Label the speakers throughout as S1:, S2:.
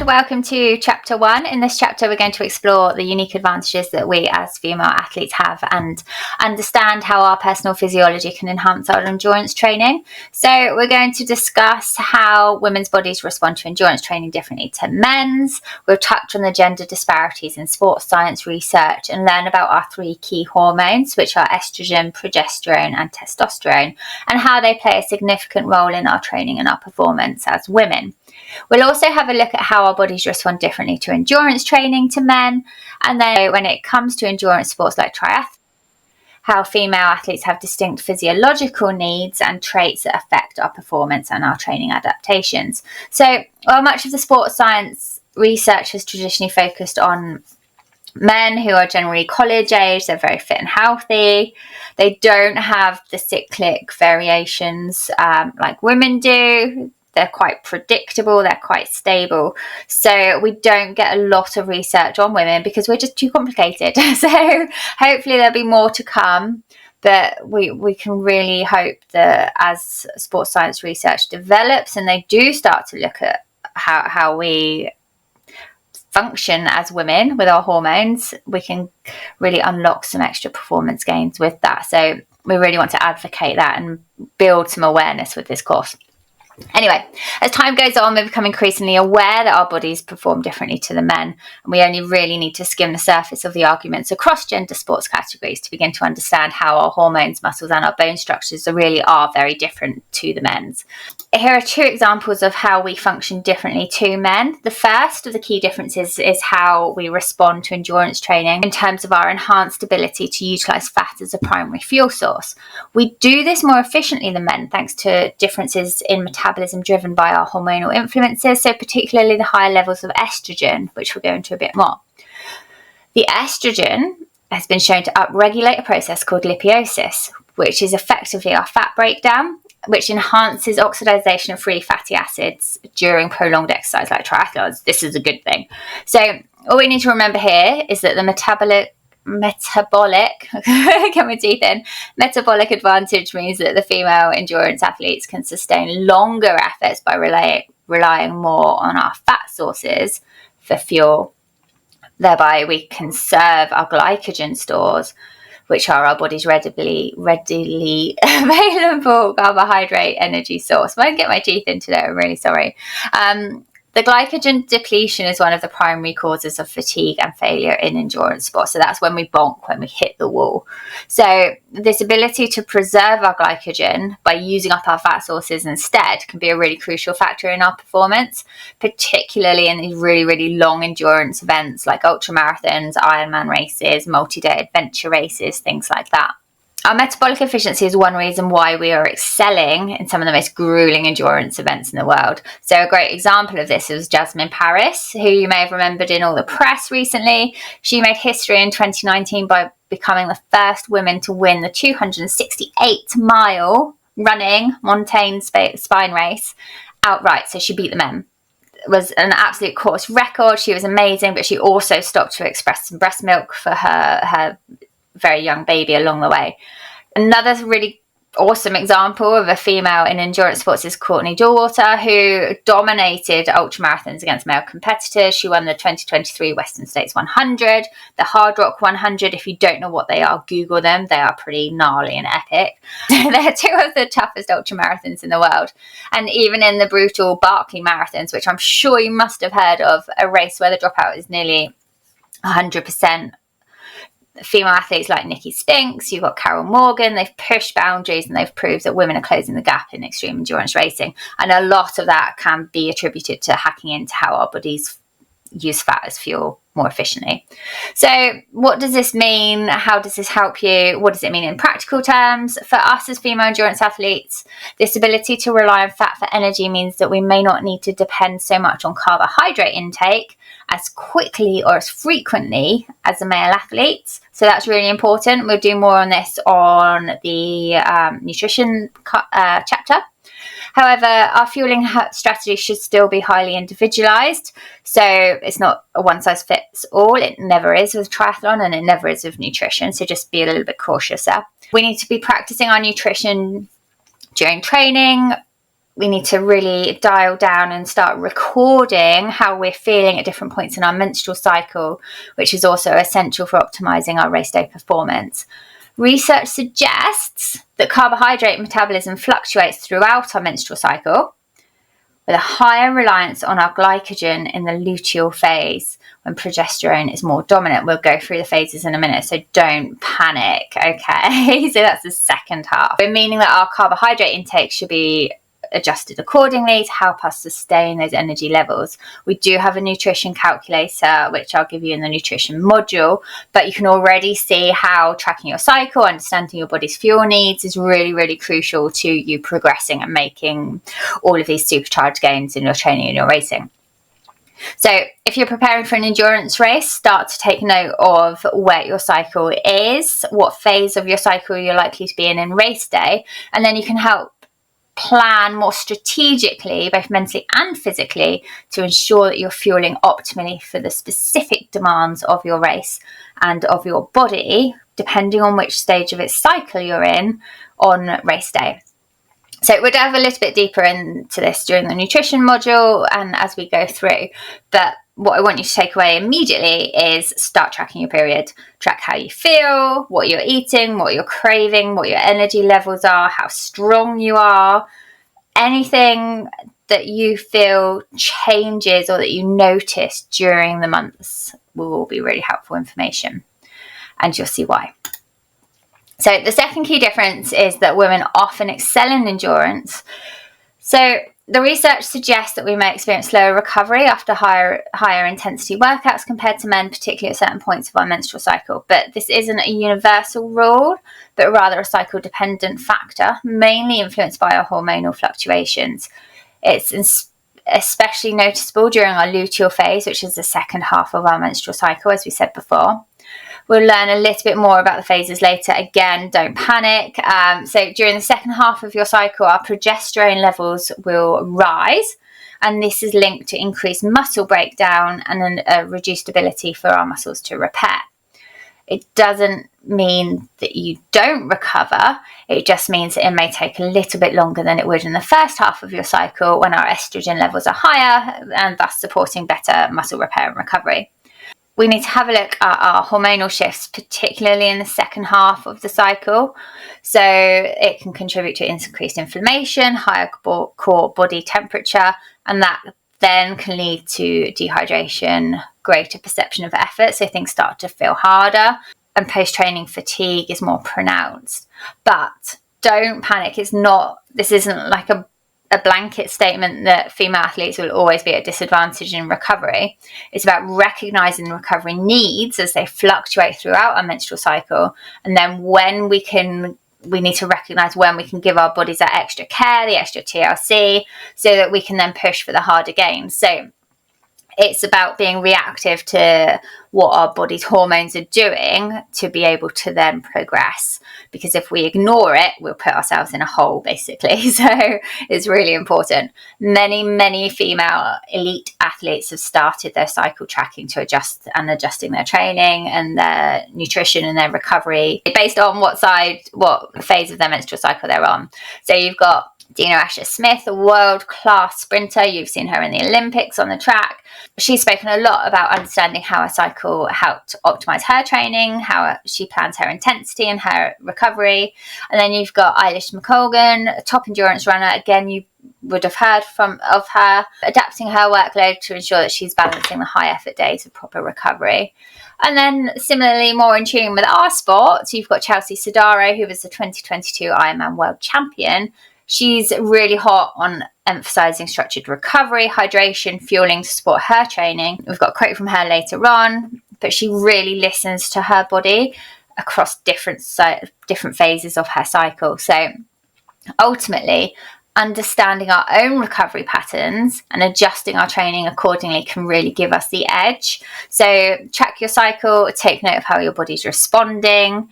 S1: welcome to chapter 1. In this chapter, we're going to explore the unique advantages that we as female athletes have and understand how our personal physiology can enhance our endurance training. So we're going to discuss how women's bodies respond to endurance training differently to men's. We'll touch on the gender disparities in sports science research and learn about our 3 key hormones, which are estrogen, progesterone and testosterone, and how they play a significant role in our training and our performance as women. We'll also have a look at how our bodies respond differently to endurance training to men, and then when it comes to endurance sports like triathlons, how female athletes have distinct physiological needs and traits that affect our performance and our training adaptations. So, while much of the sports science research has traditionally focused on men who are generally college age, they're very fit and healthy, they don't have the cyclic variations like women do. They're quite predictable, they're quite stable. So we don't get a lot of research on women because we're just too complicated. So hopefully there'll be more to come. But we can really hope that as sports science research develops and they do start to look at how we function as women with our hormones, we can really unlock some extra performance gains with that. So we really want to advocate that and build some awareness with this course. Anyway, as time goes on, we become increasingly aware that our bodies perform differently to the men, and we only really need to skim the surface of the arguments across gender sports categories to begin to understand how our hormones, muscles and our bone structures really are very different to the men's. Here are 2 examples of how we function differently to men. The first of the key differences is how we respond to endurance training in terms of our enhanced ability to utilise fat as a primary fuel source. We do this more efficiently than men thanks to differences in metabolism driven by our hormonal influences, so particularly the higher levels of estrogen, which we'll go into a bit more. The estrogen has been shown to upregulate a process called lipolysis, which is effectively our fat breakdown, which enhances oxidation of free fatty acids during prolonged exercise like triathlons. This is a good thing. So all we need to remember here is that the metabolic advantage means that the female endurance athletes can sustain longer efforts by relying more on our fat sources for fuel. Thereby we conserve our glycogen stores, which are our body's readily available carbohydrate energy source. I won't get my teeth in today, I'm really sorry. The glycogen depletion is one of the primary causes of fatigue and failure in endurance sports. So that's when we bonk, when we hit the wall. So this ability to preserve our glycogen by using up our fat sources instead can be a really crucial factor in our performance, particularly in these really, really long endurance events like ultramarathons, ironman races, multi-day adventure races, things like that. Our metabolic efficiency is one reason why we are excelling in some of the most grueling endurance events in the world. So a great example of this is Jasmine Paris, who you may have remembered in all the press recently. She made history in 2019 by becoming the first woman to win the 268-mile running Montaigne spine race outright. So she beat the men. It was an absolute course record. She was amazing, but she also stopped to express some breast milk for her very young baby along the way. Another really awesome example of a female in endurance sports is Courtney Dauwalter, who dominated ultramarathons against male competitors. She won the 2023 Western States 100, the Hard Rock 100. If you don't know what they are, Google them. They are pretty gnarly and epic. They're 2 of the toughest ultramarathons in the world. And even in the brutal Barkley marathons, which I'm sure you must have heard of, a race where the dropout is nearly 100%, female athletes like Nikki Spinks, you've got Carol Morgan, they've pushed boundaries and they've proved that women are closing the gap in extreme endurance racing. And a lot of that can be attributed to hacking into how our bodies use fat as fuel more efficiently. So what does this mean? How does this help you? What does it mean in practical terms? For us as female endurance athletes, this ability to rely on fat for energy means that we may not need to depend so much on carbohydrate intake as quickly or as frequently as the male athletes. So that's really important. We'll do more on this on the nutrition chapter. However, our fueling strategy should still be highly individualised. So it's not a one-size-fits-all. It never is with triathlon and it never is with nutrition. So just be a little bit cautious there. We need to be practising our nutrition during training we need to really dial down and start recording how we're feeling at different points in our menstrual cycle, which is also essential for optimizing our race day performance. Research suggests that carbohydrate metabolism fluctuates throughout our menstrual cycle, with a higher reliance on our glycogen in the luteal phase when progesterone is more dominant. We'll go through the phases in a minute, so don't panic, okay? So that's the second half. Meaning that our carbohydrate intake should be adjusted accordingly to help us sustain those energy levels. We do have a nutrition calculator, which I'll give you in the nutrition module, but you can already see how tracking your cycle, understanding your body's fuel needs is really, really crucial to you progressing and making all of these supercharged gains in your training and your racing. So if you're preparing for an endurance race, start to take note of where your cycle is, what phase of your cycle you're likely to be in race day, and then you can help plan more strategically, both mentally and physically, to ensure that you're fueling optimally for the specific demands of your race and of your body, depending on which stage of its cycle you're in on race day. So we'll dive a little bit deeper into this during the nutrition module and as we go through. But what I want you to take away immediately is start tracking your period. Track how you feel, what you're eating, what you're craving, what your energy levels are, how strong you are. Anything that you feel changes or that you notice during the months will all be really helpful information, and you'll see why. So the second key difference is that women often excel in endurance. So the research suggests that we may experience slower recovery after higher intensity workouts compared to men, particularly at certain points of our menstrual cycle. But this isn't a universal rule, but rather a cycle-dependent factor, mainly influenced by our hormonal fluctuations. It's especially noticeable during our luteal phase, which is the second half of our menstrual cycle, as we said before. We'll learn a little bit more about the phases later. Again, don't panic. So during the second half of your cycle, our progesterone levels will rise, and this is linked to increased muscle breakdown and a reduced ability for our muscles to repair. It doesn't mean that you don't recover. It just means that it may take a little bit longer than it would in the first half of your cycle when our estrogen levels are higher and thus supporting better muscle repair and recovery. We need to have a look at our hormonal shifts, particularly in the second half of the cycle. So it can contribute to increased inflammation, higher core body temperature, and that then can lead to dehydration, greater perception of effort, so things start to feel harder, and post-training fatigue is more pronounced. But don't panic. This isn't like a blanket statement that female athletes will always be at disadvantage in recovery. It's about recognizing the recovery needs as they fluctuate throughout our menstrual cycle, and then we need to recognize when we can give our bodies that extra care, the extra TLC, so that we can then push for the harder gains. So it's about being reactive to what our body's hormones are doing to be able to then progress. Because if we ignore it, we'll put ourselves in a hole, basically. So it's really important. Many female elite athletes have started their cycle tracking to adjusting their training and their nutrition and their recovery based on what phase of their menstrual cycle they're on. So you've got Dina Asher-Smith, a world-class sprinter. You've seen her in the Olympics on the track. She's spoken a lot about understanding how her cycle helped optimize her training, how she plans her intensity and her recovery. And then you've got Eilish McColgan, a top endurance runner. Again, you would have heard of her, adapting her workload to ensure that she's balancing the high effort days with proper recovery. And then similarly, more in tune with our sport, you've got Chelsea Sodaro, who was the 2022 Ironman world champion. She's really hot on emphasizing structured recovery, hydration, fueling to support her training. We've got a quote from her later on, but she really listens to her body across different phases of her cycle. So ultimately, understanding our own recovery patterns and adjusting our training accordingly can really give us the edge. So track your cycle, take note of how your body's responding,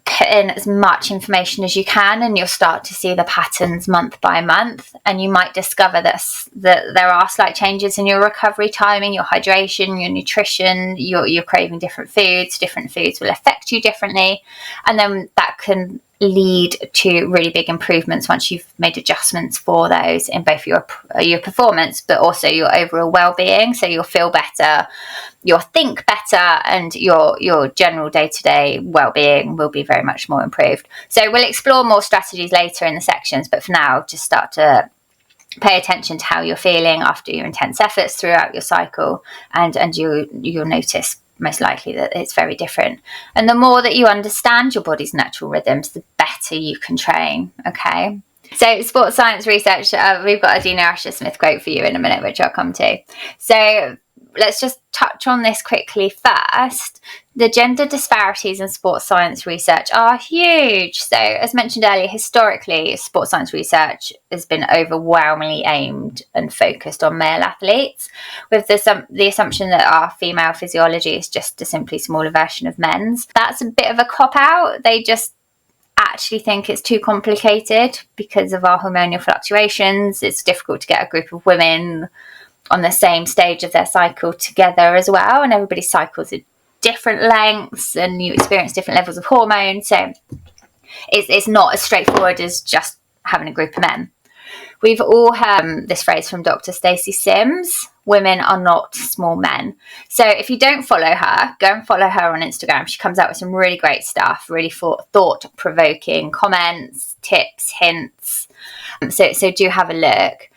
S1: put in as much information as you can, and you'll start to see the patterns month by month. And you might discover that there are slight changes in your recovery timing, your hydration, your nutrition, you're craving different foods will affect you differently. And then that can lead to really big improvements once you've made adjustments for those in both your performance, but also your overall well-being. So you'll feel better, you'll think better, and your general day-to-day well-being will be very much more improved. So we'll explore more strategies later in the sections, but for now, just start to pay attention to how you're feeling after your intense efforts throughout your cycle, and you'll notice most likely that it's very different. And the more that you understand your body's natural rhythms, the better you can train. Okay. So sports science research, we've got a Dina Asher-Smith quote for you in a minute, which I'll come to. So let's just touch on this quickly first. The gender disparities in sports science research are huge. So as mentioned earlier, historically, sports science research has been overwhelmingly aimed and focused on male athletes, with the assumption that our female physiology is just a simply smaller version of men's. That's a bit of a cop-out. They just actually think it's too complicated because of our hormonal fluctuations. It's difficult to get a group of women on the same stage of their cycle together as well, and everybody's cycles are different lengths and you experience different levels of hormone, so it's not as straightforward as just having a group of men. We've all heard this phrase from Dr. Stacey Sims: women are not small men. So if you don't follow her, go and follow her on Instagram. She comes out with some really great stuff, really thought-provoking comments, tips, hints. So do have a look.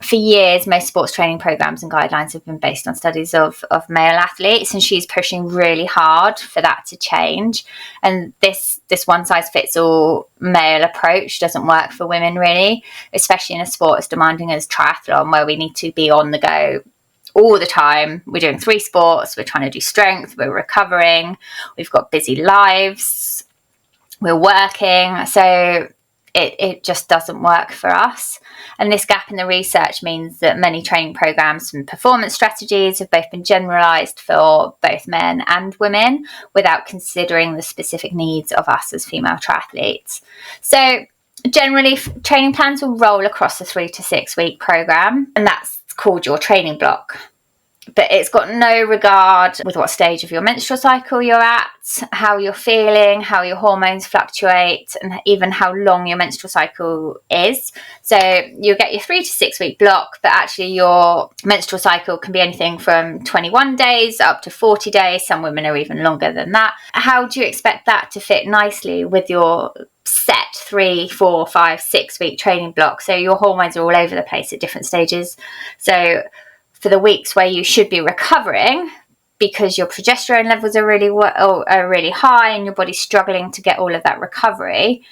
S1: For years, most sports training programs and guidelines have been based on studies of male athletes, and she's pushing really hard for that to change. And this one-size-fits-all male approach doesn't work for women, really, especially in a sport as demanding as triathlon, where we need to be on the go all the time. We're doing 3 sports, we're trying to do strength, we're recovering, we've got busy lives, we're working, so it just doesn't work for us. And this gap in the research means that many training programs and performance strategies have both been generalised for both men and women without considering the specific needs of us as female triathletes. So generally, training plans will roll across a 3 to 6 week program, and that's called your training block. But it's got no regard with what stage of your menstrual cycle you're at, how you're feeling, how your hormones fluctuate, and even how long your menstrual cycle is. So you'll get your 3 to 6 week block, but actually your menstrual cycle can be anything from 21 days up to 40 days. Some women are even longer than that. How do you expect that to fit nicely with your set 3, 4, 5, 6 week training block? So your hormones are all over the place at different stages. So for the weeks where you should be recovering because your progesterone levels are really high and your body's struggling to get all of that recovery,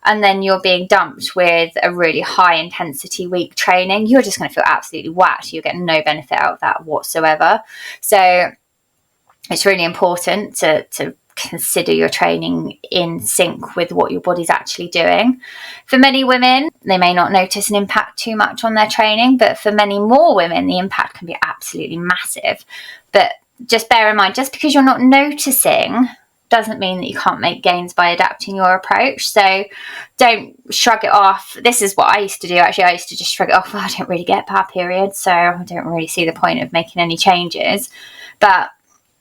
S1: and then you're being dumped with a really high intensity week training, you're just going to feel absolutely whacked. You'll get no benefit out of that whatsoever. So it's really important to consider your training in sync with what your body's actually doing. For many women, they may not notice an impact too much on their training, but for many more women, the impact can be absolutely massive. But just bear in mind, just because you're not noticing doesn't mean that you can't make gains by adapting your approach. So don't shrug it off. This is what I used to do. Actually, I used to just shrug it off. Well, I don't really get bad periods, so I don't really see the point of making any changes. But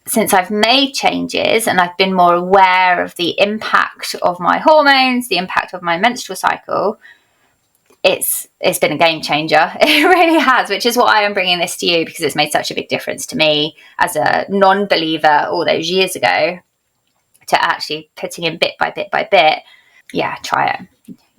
S1: since I've made changes and I've been more aware of the impact of my hormones, the impact of my menstrual cycle, it's been a game changer. It really has, which is why I'm bringing this to you, because it's made such a big difference to me as a non-believer all those years ago, to actually putting in bit by bit by bit. Yeah, try it.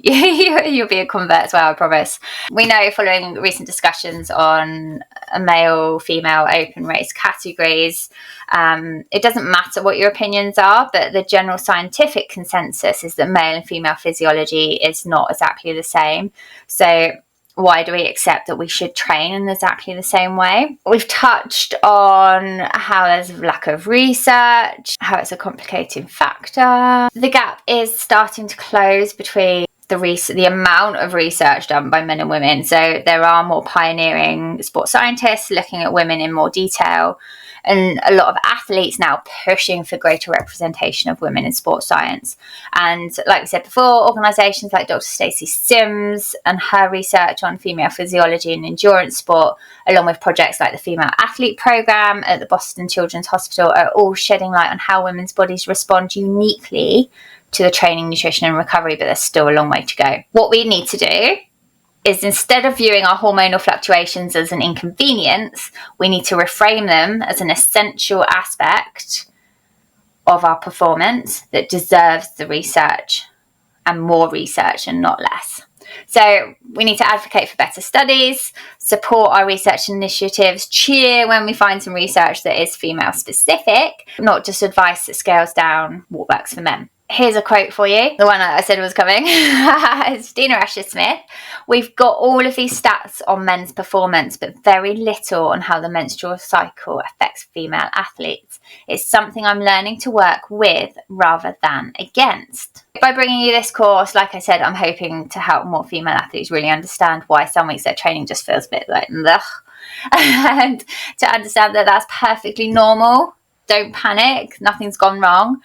S1: You'll be a convert as well, I promise. We know, following recent discussions on male, female, open race categories, it doesn't matter what your opinions are, but the general scientific consensus is that male and female physiology is not exactly the same. So why do we accept that we should train in exactly the same way? We've touched on how there's a lack of research, how it's a complicating factor. The gap is starting to close between the amount of research done by men and women. So there are more pioneering sports scientists looking at women in more detail, and a lot of athletes now pushing for greater representation of women in sports science. And like we said before, organisations like Dr. Stacey Sims and her research on female physiology and endurance sport, along with projects like the Female Athlete Programme at the Boston Children's Hospital, are all shedding light on how women's bodies respond uniquely to the training, nutrition and recovery, but there's still a long way to go. What we need to do is, instead of viewing our hormonal fluctuations as an inconvenience, we need to reframe them as an essential aspect of our performance that deserves the research, and more research and not less. So we need to advocate for better studies, support our research initiatives, cheer when we find some research that is female specific, not just advice that scales down what works for men. Here's a quote for you, the one I said was coming. It's Dina Asher-Smith. We've got all of these stats on men's performance, but very little on how the menstrual cycle affects female athletes. It's something I'm learning to work with rather than against. By bringing you this course, like I said, I'm hoping to help more female athletes really understand why some weeks their training just feels a bit like ugh, and to understand that that's perfectly normal. Don't panic, nothing's gone wrong.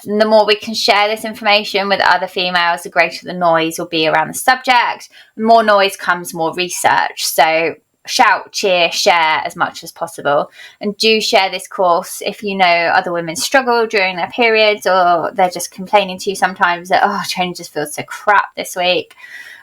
S1: The more we can share this information with other females, the greater the noise will be around the subject. More noise comes more research. So shout, cheer, share as much as possible. And do share this course if you know other women struggle during their periods, or they're just complaining to you sometimes that, oh, training just feels so crap this week.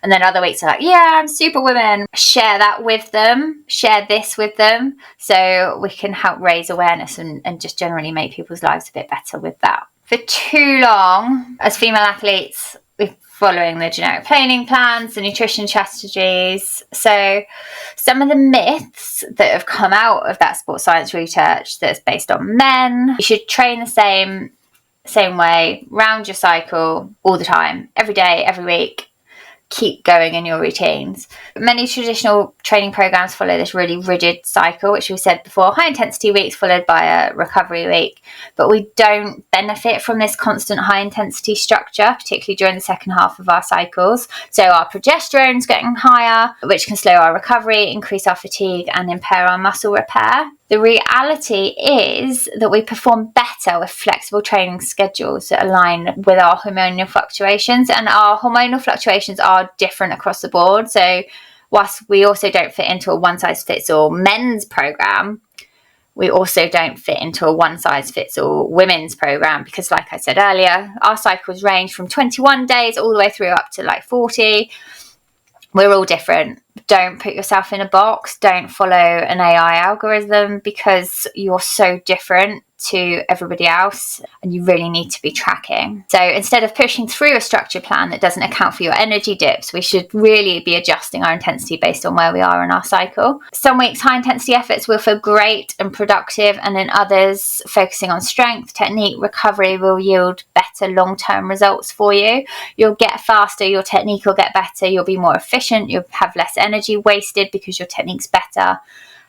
S1: And then other weeks are like, yeah, I'm superwoman. Share that with them. Share this with them so we can help raise awareness and just generally make people's lives a bit better with that. For too long, as female athletes, we're following the generic training plans, the nutrition strategies. So some of the myths that have come out of that sports science research that's based on men: you should train the same way, round your cycle all the time, every day, every week. Keep going in your routines. Many traditional training programs follow this really rigid cycle, which we said before, high intensity weeks followed by a recovery week. But we don't benefit from this constant high intensity structure, particularly during the second half of our cycles. So our progesterone's getting higher, which can slow our recovery, increase our fatigue and impair our muscle repair. The reality is that we perform better with flexible training schedules that align with our hormonal fluctuations, and our hormonal fluctuations are different across the board. So whilst we also don't fit into a one-size-fits-all men's program, we also don't fit into a one-size-fits-all women's program, because like I said earlier, our cycles range from 21 days all the way through up to like 40. We're all different. Don't put yourself in a box. Don't follow an AI algorithm, because you're so different to everybody else and you really need to be tracking. So instead of pushing through a structured plan that doesn't account for your energy dips, we should really be adjusting our intensity based on where we are in our cycle. Some weeks high intensity efforts will feel great and productive, and in others focusing on strength, technique, recovery will yield better long-term results for you. You'll get faster, your technique will get better, you'll be more efficient, you'll have less energy wasted because your technique's better.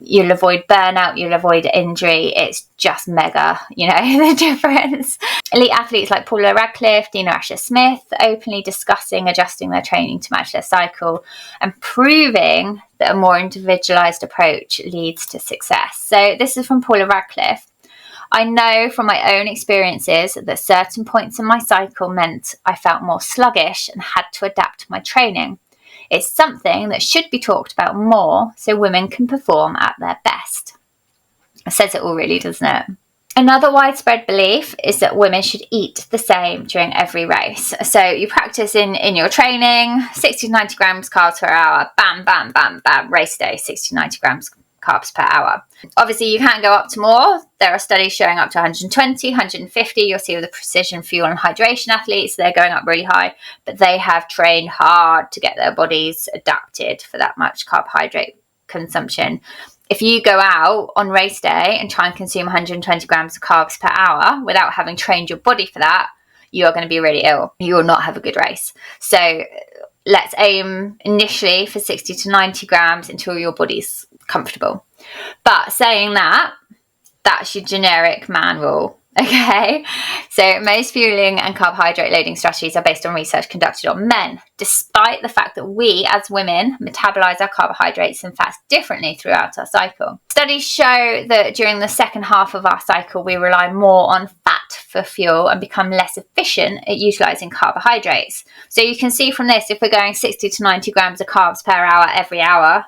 S1: You'll avoid burnout, you'll avoid injury. It's just mega, the difference. Elite athletes like Paula Radcliffe, Dina Asher-Smith, openly discussing adjusting their training to match their cycle and proving that a more individualized approach leads to success. So this is from Paula Radcliffe. I know from my own experiences that certain points in my cycle meant I felt more sluggish and had to adapt my training. It's something that should be talked about more so women can perform at their best. It says it all really, doesn't it? Another widespread belief is that women should eat the same during every race. So you practice in your training, 60 to 90 grams carbs per hour, bam, bam, bam, bam, race day, 60 to 90 grams carbs per hour. Obviously, you can go up to more. There are studies showing up to 120, 150. You'll see with the precision fuel and hydration athletes, they're going up really high, but they have trained hard to get their bodies adapted for that much carbohydrate consumption. If you go out on race day and try and consume 120 grams of carbs per hour without having trained your body for that, you are going to be really ill. You will not have a good race. So let's aim initially for 60 to 90 grams until your body's comfortable. But saying that, that's your generic man rule. Okay, so most fueling and carbohydrate loading strategies are based on research conducted on men, despite the fact that we as women metabolize our carbohydrates and fats differently throughout our cycle. Studies show that during the second half of our cycle, we rely more on fat for fuel and become less efficient at utilizing carbohydrates. So you can see from this, if we're going 60 to 90 grams of carbs per hour every hour,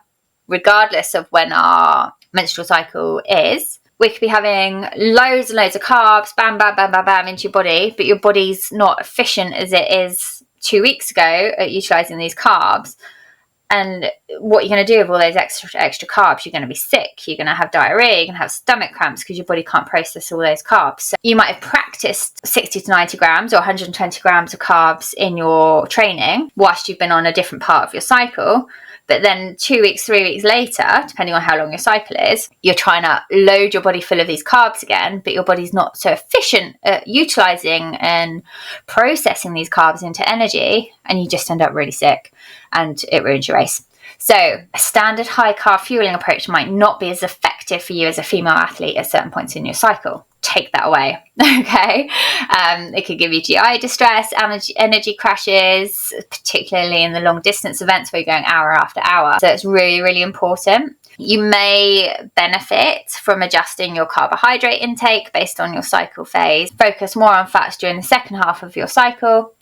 S1: regardless of when our menstrual cycle is, we could be having loads and loads of carbs, bam, bam, bam, bam, bam, into your body, but your body's not efficient as it is 2 weeks ago at utilising these carbs. And what you're going to do with all those extra carbs, you're going to be sick, you're going to have diarrhea, you're going to have stomach cramps because your body can't process all those carbs. So you might have practiced 60 to 90 grams or 120 grams of carbs in your training whilst you've been on a different part of your cycle. But then 2 weeks, 3 weeks later, depending on how long your cycle is, you're trying to load your body full of these carbs again, but your body's not so efficient at utilising and processing these carbs into energy, and you just end up really sick and it ruins your race. So a standard high carb fueling approach might not be as effective for you as a female athlete at certain points in your cycle. Take that away, okay? It could give you GI distress, energy crashes, particularly in the long distance events where you're going hour after hour. So it's really, really important. You may benefit from adjusting your carbohydrate intake based on your cycle phase. Focus more on fats during the second half of your cycle,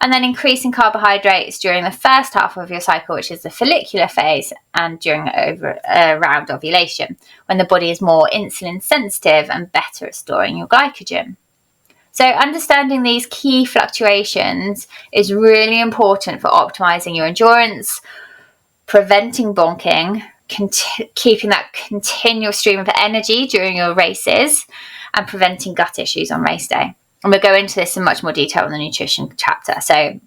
S1: and then increasing carbohydrates during the first half of your cycle, which is the follicular phase, and during around ovulation, when the body is more insulin sensitive and better at storing your glycogen. So understanding these key fluctuations is really important for optimizing your endurance, preventing bonking, keeping that continual stream of energy during your races, and preventing gut issues on race day. And we'll go into this in much more detail in the nutrition chapter. So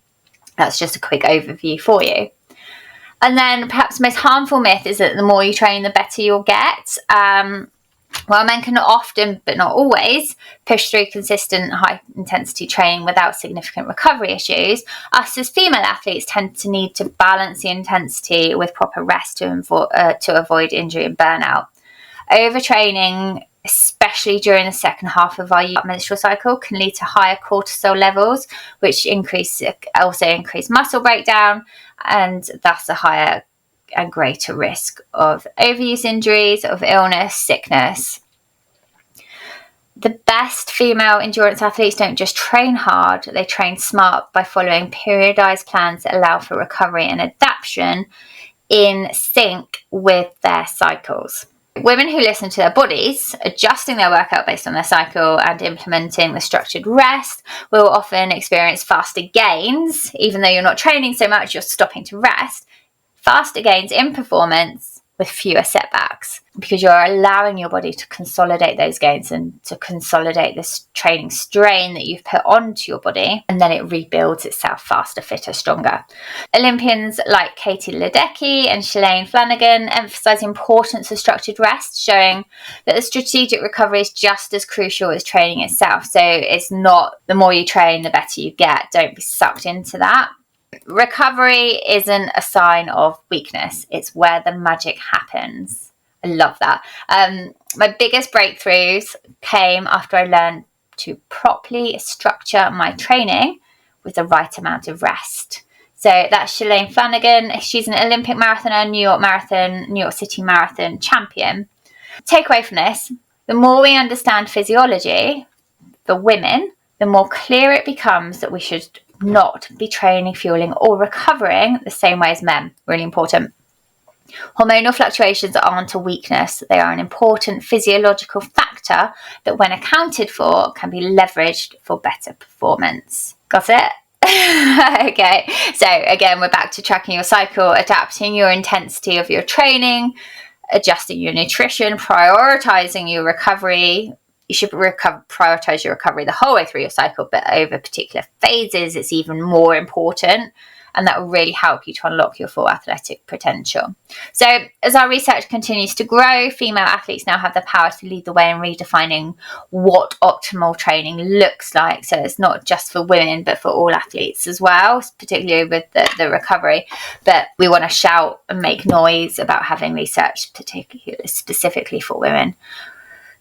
S1: that's just a quick overview for you. And then perhaps the most harmful myth is that the more you train, the better you'll get. While men can often, but not always, push through consistent high-intensity training without significant recovery issues, us as female athletes tend to need to balance the intensity with proper rest to avoid injury and burnout. Overtraining, especially during the second half of our menstrual cycle, can lead to higher cortisol levels, which also increase muscle breakdown, and thus a higher and greater risk of overuse injuries, of illness, sickness. The best female endurance athletes don't just train hard, they train smart by following periodized plans that allow for recovery and adaptation in sync with their cycles. Women who listen to their bodies, adjusting their workout based on their cycle and implementing the structured rest, will often experience faster gains. Even though you're not training so much, you're stopping to rest. Faster gains in performance with fewer setbacks, because you're allowing your body to consolidate those gains and to consolidate this training strain that you've put onto your body, and then it rebuilds itself faster, fitter, stronger. Olympians like Katie Ledecky and Shalane Flanagan emphasize the importance of structured rest, showing that the strategic recovery is just as crucial as training itself. So it's not the more you train, the better you get. Don't be sucked into that. Recovery isn't a sign of weakness. It's where the magic happens. I love that. My biggest breakthroughs came after I learned to properly structure my training with the right amount of rest. So that's Shalane Flanagan. She's an Olympic marathoner, New York City Marathon champion. Takeaway from this, the more we understand physiology for women, the more clear it becomes that we should not be training, fueling, or recovering the same way as men. Really important. Hormonal fluctuations aren't a weakness. They are an important physiological factor that, when accounted for, can be leveraged for better performance. Got it? Okay, so again, we're back to tracking your cycle, adapting your intensity of your training, adjusting your nutrition, prioritizing your recovery. You should prioritize your recovery the whole way through your cycle, but over particular phases, it's even more important. And that will really help you to unlock your full athletic potential. So as our research continues to grow, female athletes now have the power to lead the way in redefining what optimal training looks like. So it's not just for women, but for all athletes as well, particularly with the recovery. But we want to shout and make noise about having research specifically for women.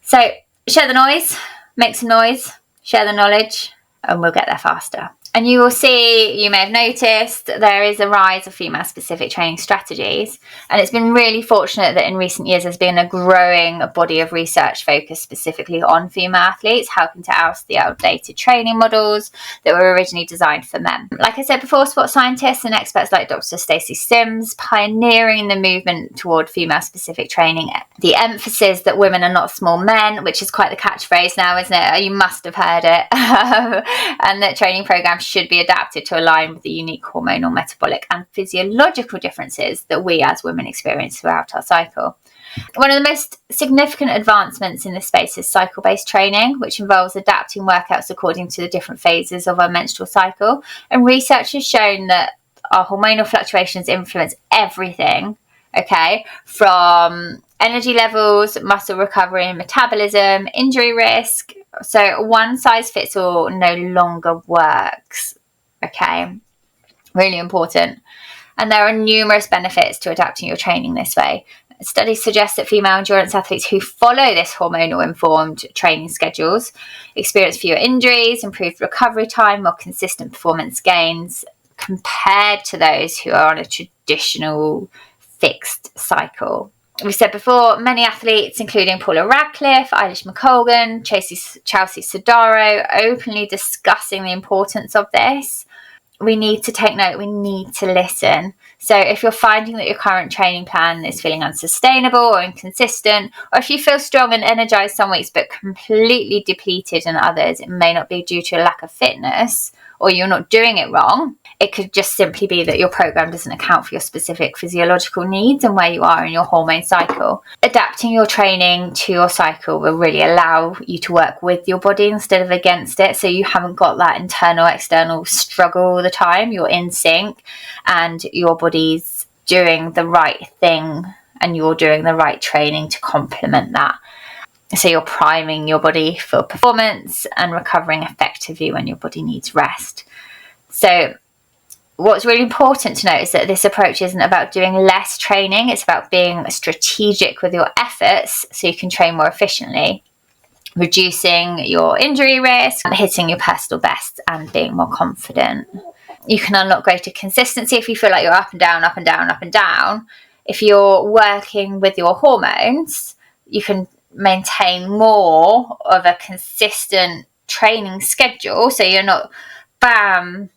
S1: So share the noise, make some noise, share the knowledge, and we'll get there faster. And you will see, you may have noticed, there is a rise of female-specific training strategies. And it's been really fortunate that in recent years there's been a growing body of research focused specifically on female athletes, helping to oust the outdated training models that were originally designed for men. Like I said before, sports scientists and experts like Dr. Stacey Sims pioneering the movement toward female-specific training. The emphasis that women are not small men, which is quite the catchphrase now, isn't it? You must have heard it. And that training programs should be adapted to align with the unique hormonal, metabolic and physiological differences that we as women experience throughout our cycle. One of the most significant advancements in this space is cycle-based training, which involves adapting workouts according to the different phases of our menstrual cycle. And research has shown that our hormonal fluctuations influence everything, okay, from energy levels, muscle recovery and metabolism, injury risk. So one size fits all no longer works, okay? Really important. And there are numerous benefits to adapting your training this way. Studies suggest that female endurance athletes who follow this hormonal-informed training schedules experience fewer injuries, improved recovery time, more consistent performance gains compared to those who are on a traditional fixed cycle. We said before, many athletes, including Paula Radcliffe, Eilish McColgan, Chelsea Sodaro, openly discussing the importance of this. We need to take note, we need to listen. So if you're finding that your current training plan is feeling unsustainable or inconsistent, or if you feel strong and energized some weeks but completely depleted in others, it may not be due to a lack of fitness or you're not doing it wrong. It could just simply be that your program doesn't account for your specific physiological needs and where you are in your hormone cycle. Adapting your training to your cycle will really allow you to work with your body instead of against it, so you haven't got that internal external struggle all the time. You're in sync and your body's doing the right thing and you're doing the right training to complement that. So you're priming your body for performance and recovering effectively when your body needs rest. So what's really important to note is that this approach isn't about doing less training. It's about being strategic with your efforts so you can train more efficiently, reducing your injury risk, hitting your personal best and being more confident. You can unlock greater consistency if you feel like you're up and down, up and down, up and down. If you're working with your hormones, you can maintain more of a consistent training schedule, so you're not, bam,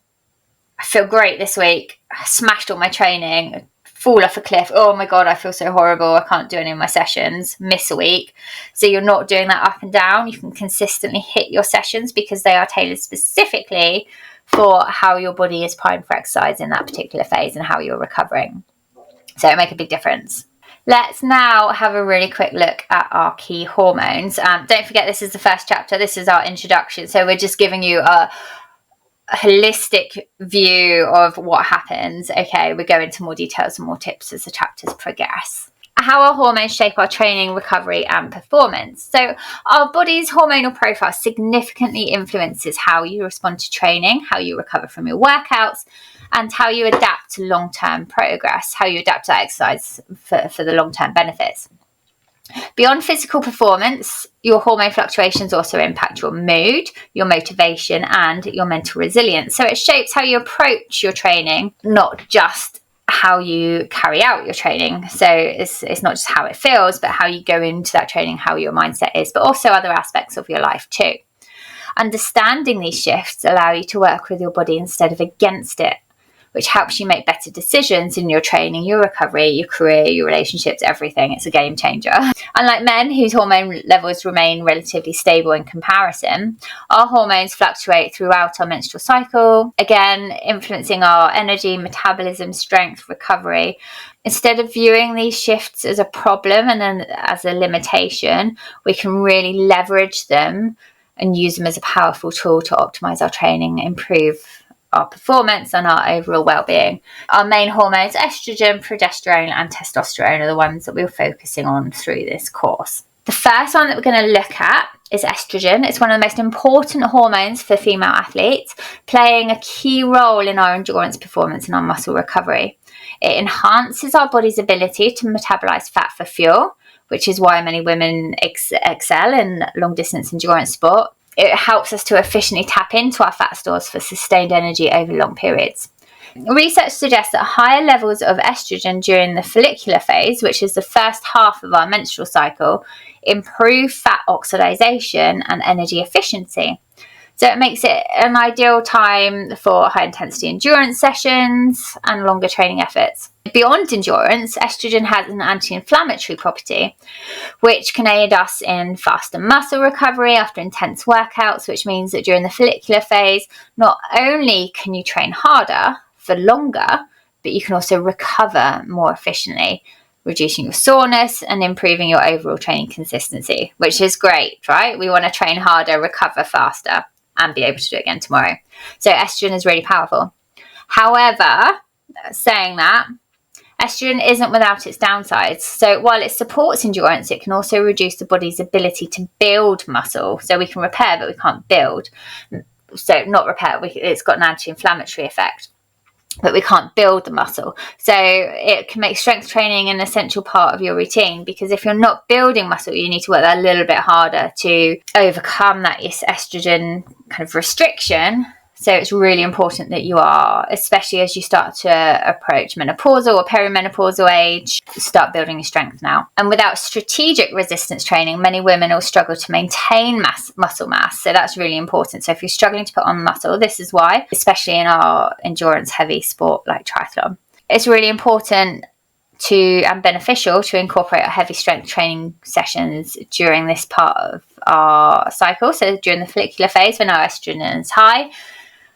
S1: I feel great this week, I smashed all my training, fall off a cliff, oh my god, I feel so horrible, I can't do any of my sessions, miss a week. So you're not doing that up and down. You can consistently hit your sessions because they are tailored specifically for how your body is primed for exercise in that particular phase and how you're recovering. So it makes a big difference. Let's now have a really quick look at our key hormones. Don't forget, this is the first chapter. This is our introduction. So we're just giving you a holistic view of what happens. Okay, we go into more details and more tips as the chapters progress. How our hormones shape our training, recovery and performance. So our body's hormonal profile significantly influences how you respond to training, how you recover from your workouts, and how you adapt to long-term progress, how you adapt to exercise for the long-term benefits. Beyond physical performance, your hormone fluctuations also impact your mood, your motivation, and your mental resilience. So it shapes how you approach your training, not just how you carry out your training. So it's not just how it feels, but how you go into that training, how your mindset is, but also other aspects of your life too. Understanding these shifts allow you to work with your body instead of against it, which helps you make better decisions in your training, your recovery, your career, your relationships, everything. It's a game changer. Unlike men, whose hormone levels remain relatively stable in comparison, our hormones fluctuate throughout our menstrual cycle, again, influencing our energy, metabolism, strength, recovery. Instead of viewing these shifts as a problem and then as a limitation, we can really leverage them and use them as a powerful tool to optimize our training, improve our performance and our overall well-being. Our main hormones, estrogen, progesterone and testosterone, are the ones that we're focusing on through this course. The first one that we're going to look at is estrogen. It's one of the most important hormones for female athletes, playing a key role in our endurance performance and our muscle recovery. It enhances our body's ability to metabolize fat for fuel, which is why many women excel in long-distance endurance sport. it helps us to efficiently tap into our fat stores for sustained energy over long periods. Research suggests that higher levels of estrogen during the follicular phase, which is the first half of our menstrual cycle, improve fat oxidation and energy efficiency. So it makes it an ideal time for high intensity endurance sessions and longer training efforts. Beyond endurance, estrogen has an anti-inflammatory property, which can aid us in faster muscle recovery after intense workouts, which means that during the follicular phase, not only can you train harder for longer, but you can also recover more efficiently, reducing your soreness and improving your overall training consistency, which is great, right? We want to train harder, recover faster, and be able to do it again tomorrow. So estrogen is really powerful. However, saying that, estrogen isn't without its downsides. So while it supports endurance, it can also reduce the body's ability to build muscle. So we can repair, but we can't build. So not repair, it's got an anti-inflammatory effect, but we can't build the muscle. So it can make strength training an essential part of your routine, because if you're not building muscle, you need to work that a little bit harder to overcome that estrogen kind of restriction. So it's really important that you are, especially as you start to approach menopausal or perimenopausal age, start building your strength now. And without strategic resistance training, many women will struggle to maintain muscle mass. So that's really important. So if you're struggling to put on muscle, this is why, especially in our endurance heavy sport like triathlon, it's really important and beneficial to incorporate our heavy strength training sessions during this part of our cycle. So during the follicular phase, when our estrogen is high,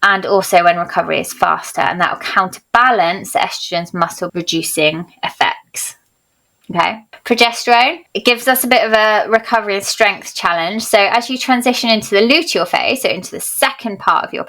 S1: and also when recovery is faster, and that will counterbalance the estrogen's muscle reducing effects. Okay. Progesterone, it gives us a bit of a recovery and strength challenge. So as you transition into the luteal phase, so into the second part of your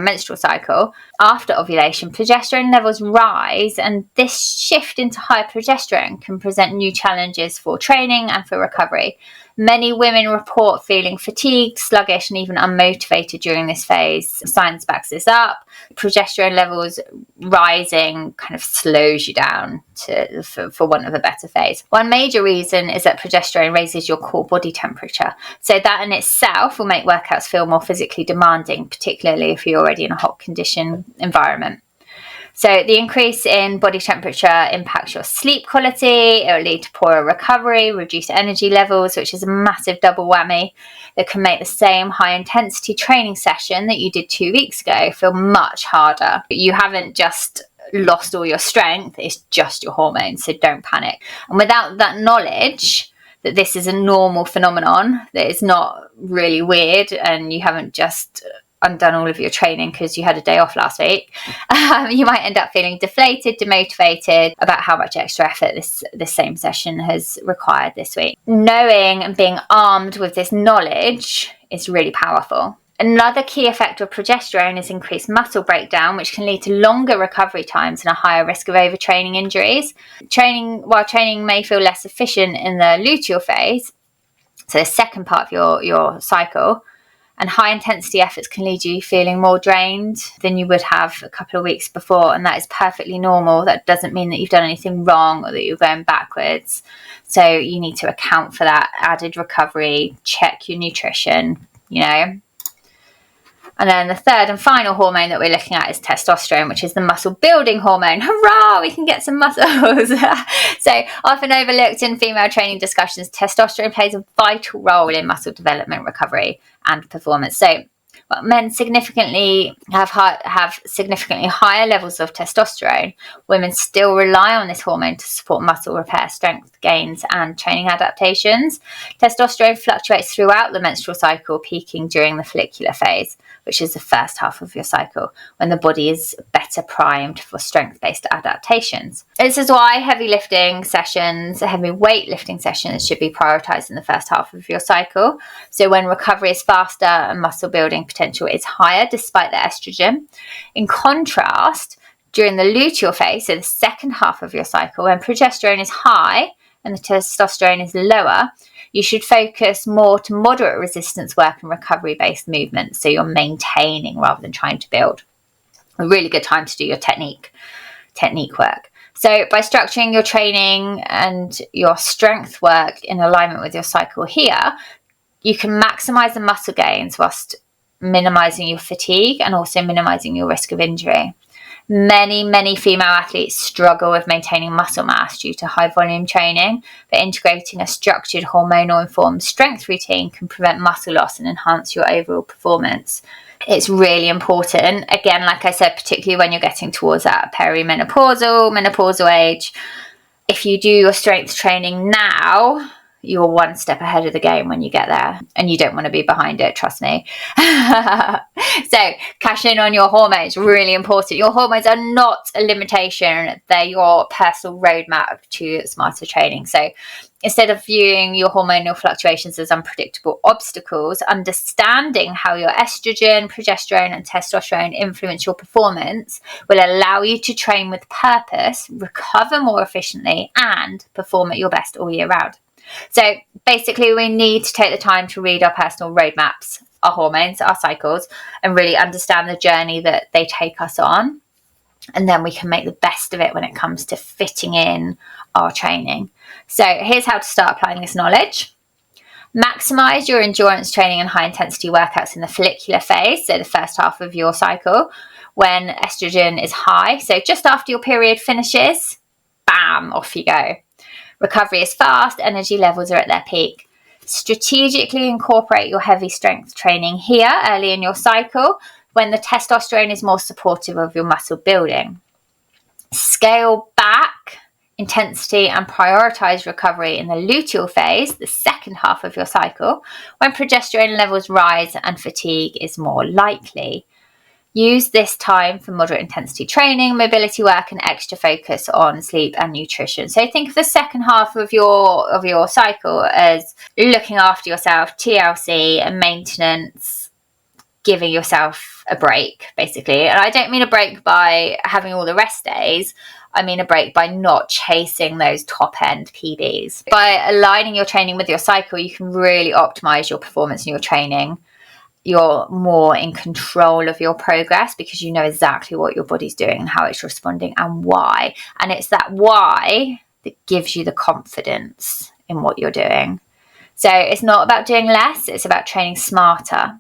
S1: menstrual cycle, after ovulation, progesterone levels rise, and this shift into high progesterone can present new challenges for training and for recovery. Many women report feeling fatigued, sluggish, and even unmotivated during this phase. Science backs this up. Progesterone levels rising kind of slows you down for want of a better phase. One major reason is that progesterone raises your core body temperature. So that in itself will make workouts feel more physically demanding, particularly if you're already in a hot condition environment. So the increase in body temperature impacts your sleep quality. It will lead to poorer recovery, reduced energy levels, which is a massive double whammy that can make the same high intensity training session that you did 2 weeks ago feel much harder. You haven't just lost all your strength, it's just your hormones, so don't panic. And without that knowledge that this is a normal phenomenon, that it's not really weird and you haven't just undone all of your training because you had a day off last week, you might end up feeling deflated, demotivated about how much extra effort this same session has required this week. Knowing and being armed with this knowledge is really powerful. Another key effect of progesterone is increased muscle breakdown, which can lead to longer recovery times and a higher risk of overtraining injuries. While training may feel less efficient in the luteal phase, so the second part of your cycle, and high intensity efforts can lead you feeling more drained than you would have a couple of weeks before, and that is perfectly normal. That doesn't mean that you've done anything wrong or that you're going backwards. So you need to account for that added recovery, check your nutrition, And then the third and final hormone that we're looking at is testosterone, which is the muscle building hormone. Hurrah, we can get some muscles. So often overlooked in female training discussions, testosterone plays a vital role in muscle development, recovery, and performance. So men significantly have significantly higher levels of testosterone. Women still rely on this hormone to support muscle repair, strength gains, and training adaptations. Testosterone fluctuates throughout the menstrual cycle, peaking during the follicular phase, which is the first half of your cycle, when the body is better primed for strength-based adaptations. This is why heavy weightlifting sessions should be prioritized in the first half of your cycle. So when recovery is faster and muscle building potential is higher despite the estrogen. In contrast, during the luteal phase, so the second half of your cycle, when progesterone is high and the testosterone is lower, you should focus more to moderate resistance work and recovery-based movements, so you're maintaining rather than trying to build. A really good time to do your technique work. So by structuring your training and your strength work in alignment with your cycle here, you can maximize the muscle gains whilst minimizing your fatigue and also minimizing your risk of injury. Many female athletes struggle with maintaining muscle mass due to high volume training, but integrating a structured hormonal informed strength routine can prevent muscle loss and enhance your overall performance. It's really important, again, like I said, particularly when you're getting towards that menopausal age. If you do your strength training now, you're one step ahead of the game when you get there, and you don't want to be behind it, trust me. So cash in on your hormones, really important. Your hormones are not a limitation, they're your personal roadmap to smarter training. So instead of viewing your hormonal fluctuations as unpredictable obstacles, understanding how your estrogen, progesterone and testosterone influence your performance will allow you to train with purpose, recover more efficiently and perform at your best all year round. So basically, we need to take the time to read our personal roadmaps, our hormones, our cycles, and really understand the journey that they take us on. And then we can make the best of it when it comes to fitting in our training. So here's how to start applying this knowledge. Maximize your endurance training and high intensity workouts in the follicular phase, so the first half of your cycle, when estrogen is high. So just after your period finishes, bam, off you go. Recovery is fast, energy levels are at their peak. Strategically incorporate your heavy strength training here early in your cycle when the testosterone is more supportive of your muscle building. Scale back intensity and prioritize recovery in the luteal phase, the second half of your cycle, when progesterone levels rise and fatigue is more likely. Use this time for moderate intensity training, mobility work, and extra focus on sleep and nutrition. So think of the second half of your cycle as looking after yourself, TLC, and maintenance, giving yourself a break, basically. And I don't mean a break by having all the rest days. I mean a break by not chasing those top-end PBs. By aligning your training with your cycle, you can really optimize your performance in your training. You're more in control of your progress because you know exactly what your body's doing and how it's responding and why. And it's that why that gives you the confidence in what you're doing. So it's not about doing less, it's about training smarter,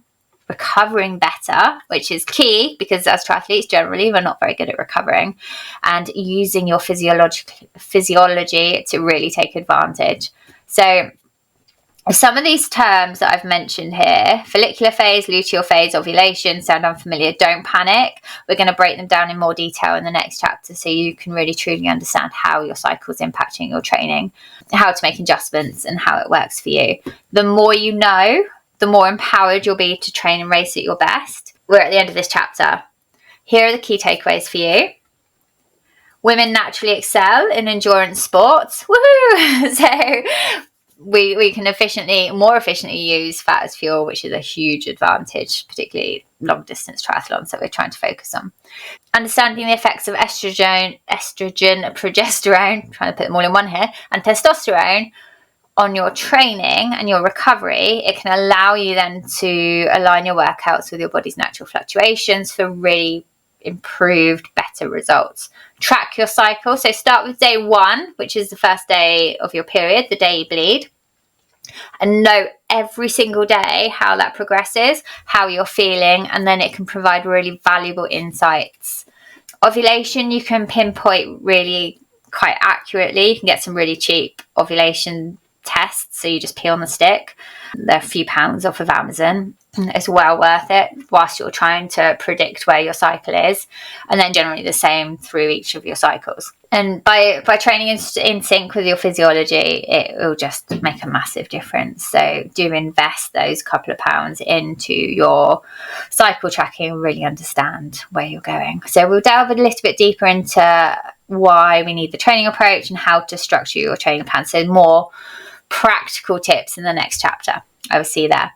S1: recovering better, which is key because as triathletes generally we're not very good at recovering, and using your physiology to really take advantage. So some of these terms that I've mentioned here, follicular phase, luteal phase, ovulation, sound unfamiliar, don't panic. We're going to break them down in more detail in the next chapter so you can really truly understand how your cycle is impacting your training, how to make adjustments and how it works for you. The more you know, the more empowered you'll be to train and race at your best. We're at the end of this chapter. Here are the key takeaways for you. Women naturally excel in endurance sports. Woohoo! So we can more efficiently use fat as fuel, which is a huge advantage, particularly long distance triathlons that we're trying to focus on. Understanding the effects of estrogen, progesterone, trying to put them all in one here, and testosterone on your training and your recovery, it can allow you then to align your workouts with your body's natural fluctuations for really improved, better results. Track your cycle. So start with day 1, which is the first day of your period, the day you bleed, and note every single day how that progresses, how you're feeling, and then it can provide really valuable insights. Ovulation, you can pinpoint really quite accurately. You can get some really cheap ovulation tests, so you just pee on the stick. They're a few pounds off of Amazon. It's well worth it whilst you're trying to predict where your cycle is, and then generally the same through each of your cycles. And by training in sync with your physiology, it will just make a massive difference. So do invest those couple of pounds into your cycle tracking and really understand where you're going. So we'll delve a little bit deeper into why we need the training approach and how to structure your training plan. So more practical tips in the next chapter. I will see you there.